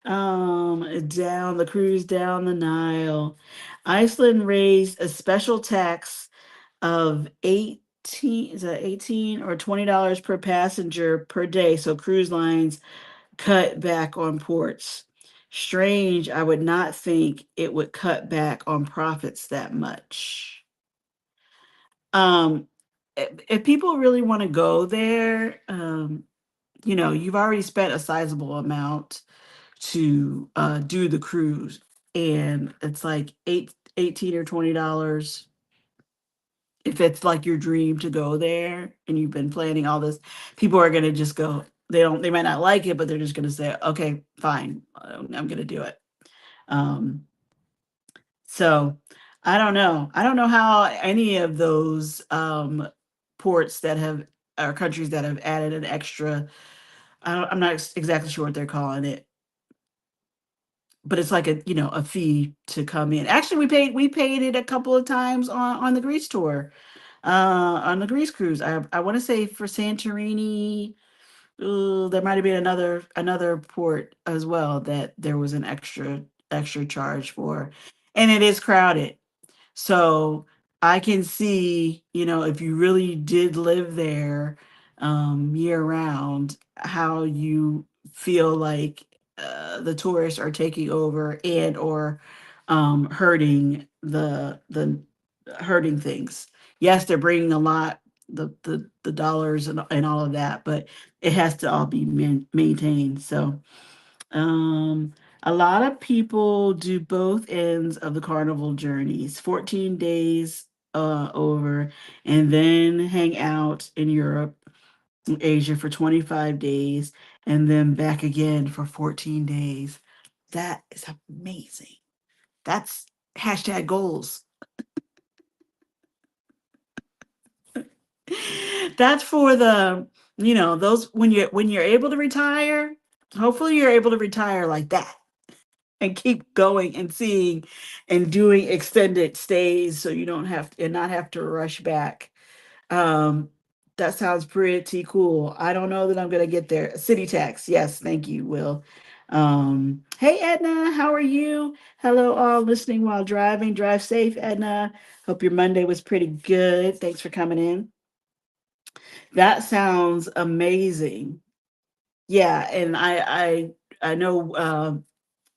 Down the cruise down the Nile. Iceland raised a special tax of 18, is that 18 or $20 per passenger per day. So cruise lines cut back on ports. Strange, I would not think it would cut back on profits that much. Um, if people really want to go there, you've already spent a sizable amount to do the cruise, and it's like 18 or $20 if it's like your dream to go there and you've been planning all this. People are going to just go. They might not like it, but they're just going to say, okay, fine, I'm going to do it. um so I don't know how any of those ports that have or countries that have added an extra. I'm not exactly sure what they're calling it, but it's like a fee to come in. Actually, we paid it a couple of times on the Greece tour. on the Greece cruise. I want to say for Santorini, there might have been another port as well that there was an extra charge for, and it is crowded. So I can see, if you really did live there year round, how you feel like the tourists are taking over and or hurting things. Yes, they're bringing a lot, the dollars and all of that, but it has to all be maintained. So um, a lot of people do both ends of the carnival journeys, 14 days over, and then hang out in Europe and Asia for 25 days, and then back again for 14 days. That is amazing. That's hashtag goals. That's for those when you're able to retire. Hopefully, you're able to retire like that and keep going and seeing and doing extended stays so you don't have and not have to rush back. Um, that sounds pretty cool. I don't know that I'm gonna get there. City tax, yes, thank you, Will. Hey Edna, how are you? Hello, all listening while driving. Drive safe, Edna. Hope your Monday was pretty good. Thanks for coming in. That sounds amazing. Yeah, and I know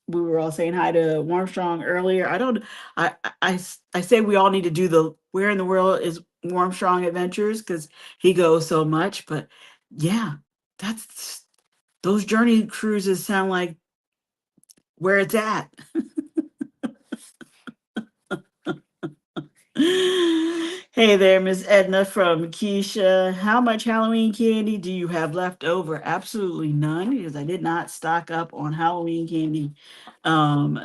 we were all saying hi to Warmstrong earlier. I don't. I say we all need to do the where in the world is Warmstrong Adventures because he goes so much. But yeah, that's those journey cruises sound like where it's at. Hey there, Miss Edna from Keisha. How much Halloween candy do you have left over? Absolutely none, because I did not stock up on Halloween candy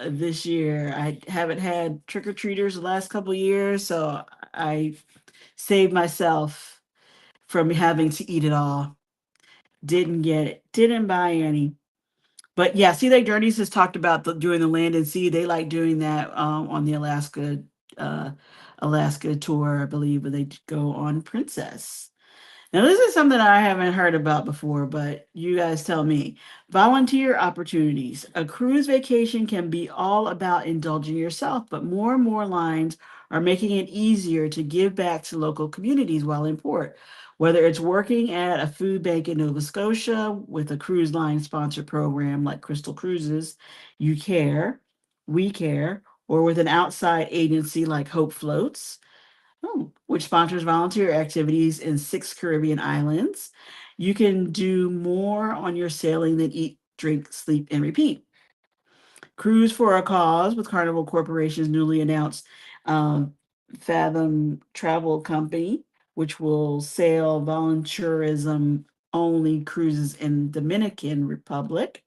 this year. I haven't had trick-or-treaters the last couple years, so I saved myself from having to eat it all. Didn't get it. Didn't buy any. But yeah, Sea Lake Journeys has talked about doing the land and sea. They like doing that on the uh, Alaska tour, I believe, where they go on Princess. Now, this is something I haven't heard about before, but you guys tell me. Volunteer opportunities. A cruise vacation can be all about indulging yourself, but more and more lines are making it easier to give back to local communities while in port. Whether it's working at a food bank in Nova Scotia with a cruise line sponsored program like Crystal Cruises, You Care, We Care, or with an outside agency like Hope Floats, which sponsors volunteer activities in 6 Caribbean islands. You can do more on your sailing than eat, drink, sleep, and repeat. Cruise for a Cause with Carnival Corporation's newly announced um, Fathom Travel Company, which will sail volunteerism only cruises in Dominican Republic.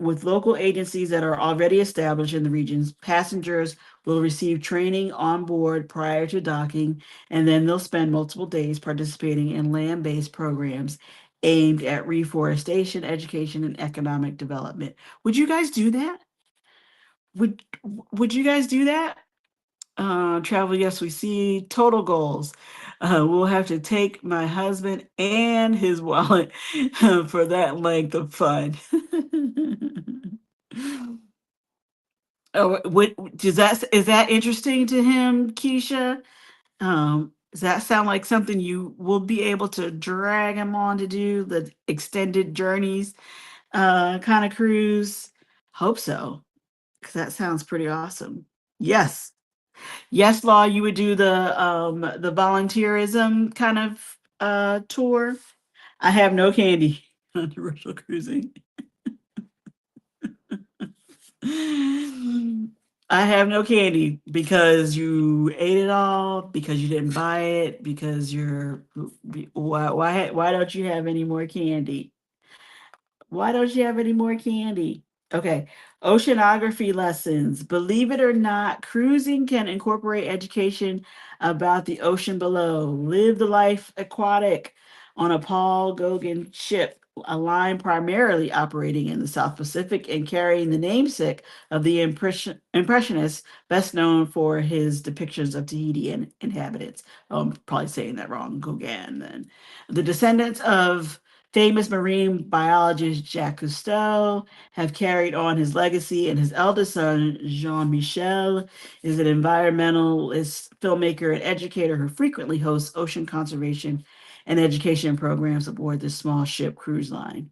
With local agencies that are already established in the regions, passengers will receive training on board prior to docking, and then they'll spend multiple days participating in land based programs aimed at reforestation, education, and economic development. Would you guys do that? Would would you guys do that? Travel, yes, we see total goals. We'll have to take my husband and his wallet for that length of fun. Oh, what is that interesting to him, Keisha? Does that sound like something you will be able to drag him on to do the extended journeys kind of cruise? Hope so, because that sounds pretty awesome. Yes. Yes, Law, you would do the volunteerism kind of tour. I have no candy on commercial cruising. I have no candy because you ate it all, because you didn't buy it, because why don't you have any more candy? Why don't you have any more candy? Okay, oceanography lessons. Believe it or not, cruising can incorporate education about the ocean below. Live the life aquatic on a Paul Gauguin ship a line primarily operating in the South Pacific and carrying the namesake of the Impressionist, best known for his depictions of Tahitian inhabitants. Oh, I'm probably saying that wrong. Gauguin, then. The descendants of famous marine biologist Jacques Cousteau have carried on his legacy, and his eldest son, Jean Michel, is an environmentalist, filmmaker, and educator who frequently hosts ocean conservation and education programs aboard this small ship cruise line.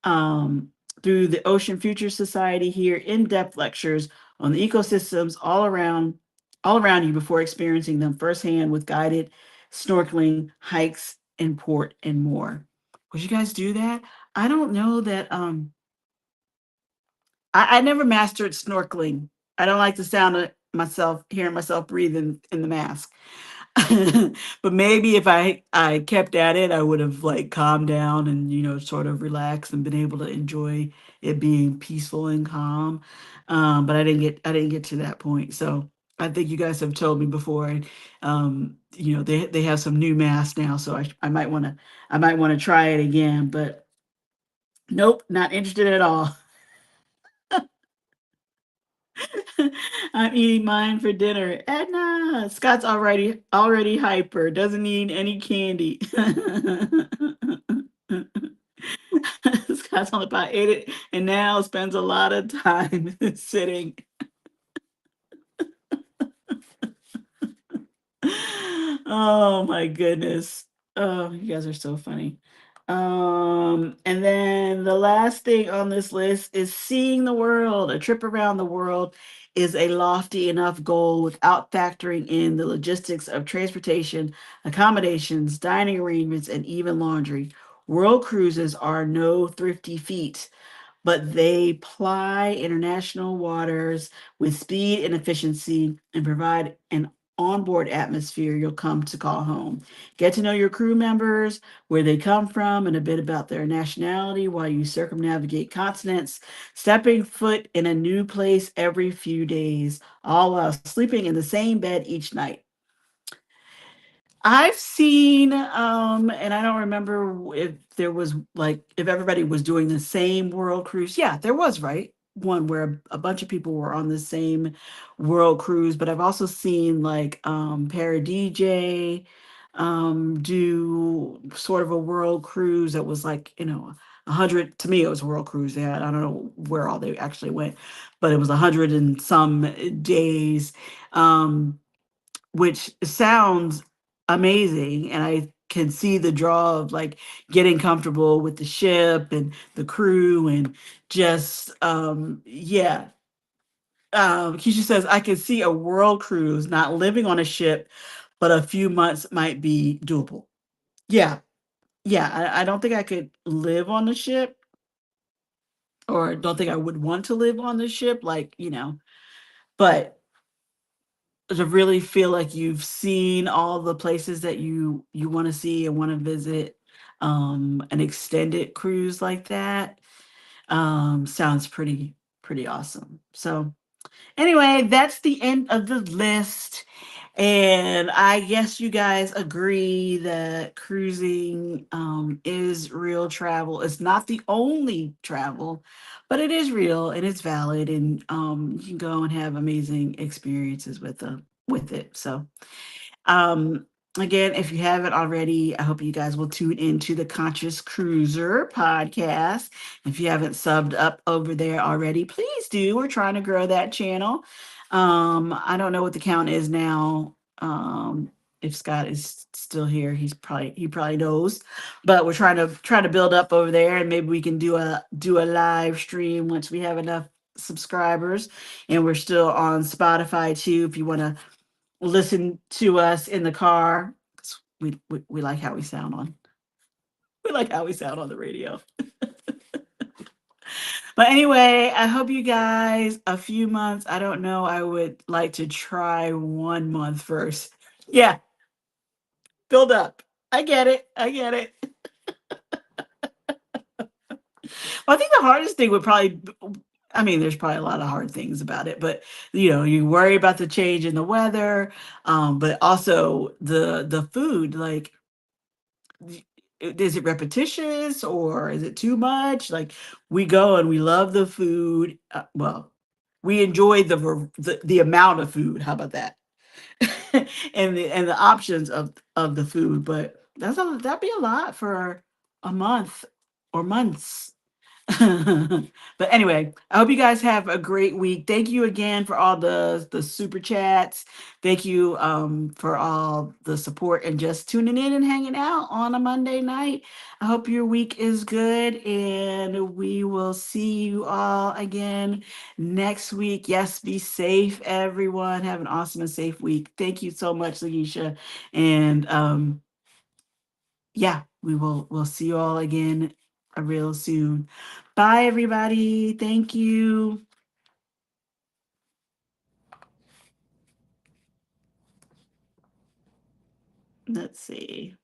Um, Through the Ocean Future Society, hear in-depth lectures on the ecosystems all around you before experiencing them firsthand with guided snorkeling, hikes, in port, and more. Would you guys do that? I don't know that. I never mastered snorkeling. I don't like the sound of myself hearing myself breathing in the mask. But maybe if I kept at it, I would have like calmed down and sort of relaxed and been able to enjoy it being peaceful and calm. But I didn't get to that point. So I think you guys have told me before, and they have some new masks now, so I might want to try it again. But nope, not interested at all. I'm eating mine for dinner. Edna, Scott's already hyper. Doesn't need any candy. Scott's only about ate it and now spends a lot of time sitting. Oh my goodness. Oh, you guys are so funny. And then the last thing on this list is seeing the world. A trip around the world is a lofty enough goal without factoring in the logistics of transportation, accommodations, dining arrangements, and even laundry. World cruises are no thrifty feat, but they ply international waters with speed and efficiency and provide an onboard atmosphere you'll come to call home. Get to know your crew members, where they come from, and a bit about their nationality while you circumnavigate continents, stepping foot in a new place every few days, all while sleeping in the same bed each night. I've seen, and I don't remember if there was like if everybody was doing the same world cruise. Yeah, there was, right? One where a bunch of people were on the same world cruise, but I've also seen like Para DJ do sort of a world cruise that was like, 100. To me it was a world cruise. They had, I don't know where all they actually went, but it was 100 and some days. Um which sounds amazing, and I can see the draw of like getting comfortable with the ship and the crew and just yeah. Keisha says I can see a world cruise, not living on a ship, but a few months might be doable. Yeah, yeah. I don't think I could live on the ship, or don't think I would want to live on the ship, like, but to really feel like you've seen all the places that you want to see and want to visit, an extended cruise like that sounds pretty awesome. So anyway, that's the end of the list. And I guess you guys agree that cruising is real travel. It's not the only travel, but it is real and it's valid, and you can go and have amazing experiences with it. So um, again, if you haven't already, I hope you guys will tune into the Conscious Cruiser podcast. If you haven't subbed up over there already, please do. We're trying to grow that channel. I don't know what the count is now. If Scott is still here, he probably knows. But we're trying to build up over there, and maybe we can do a live stream once we have enough subscribers. And we're still on Spotify too, if you want to listen to us in the car. We like how we sound on the radio. But anyway, I hope you guys a few months. I don't know. I would like to try 1 month first. Yeah, build up. I get it. I get it. Well, I think the hardest thing would probably, I mean, there's probably a lot of hard things about it, but you worry about the change in the weather, but also the food. Like is it repetitious or is it too much? Like we go and we love the food. Well, we enjoy the amount of food. How about that? And the options of the food, but that'd be a lot for a month or months. But anyway, I hope you guys have a great week. Thank you again for all the super chats. Thank you for all the support and just tuning in and hanging out on a Monday night. I hope your week is good and we will see you all again next week. Yes, be safe, everyone. Have an awesome and safe week. Thank you so much, Lakeisha. And yeah, we'll see you all again real soon. Bye, everybody. Thank you. Let's see.